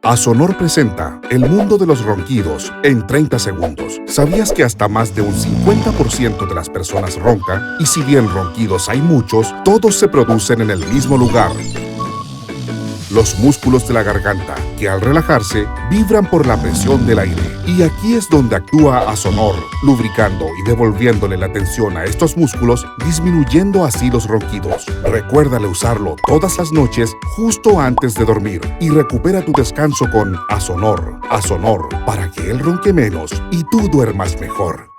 Asonor presenta el mundo de los ronquidos en 30 segundos. ¿Sabías que hasta más de un 50% de las personas roncan? Y si bien ronquidos hay muchos, todos se producen en el mismo lugar. Los músculos de la garganta, que al relajarse, vibran por la presión del aire. Y aquí es donde actúa Asonor, lubricando y devolviéndole la tensión a estos músculos, disminuyendo así los ronquidos. Recuérdale usarlo todas las noches, justo antes de dormir. Y recupera tu descanso con Asonor. Asonor, para que él ronque menos y tú duermas mejor.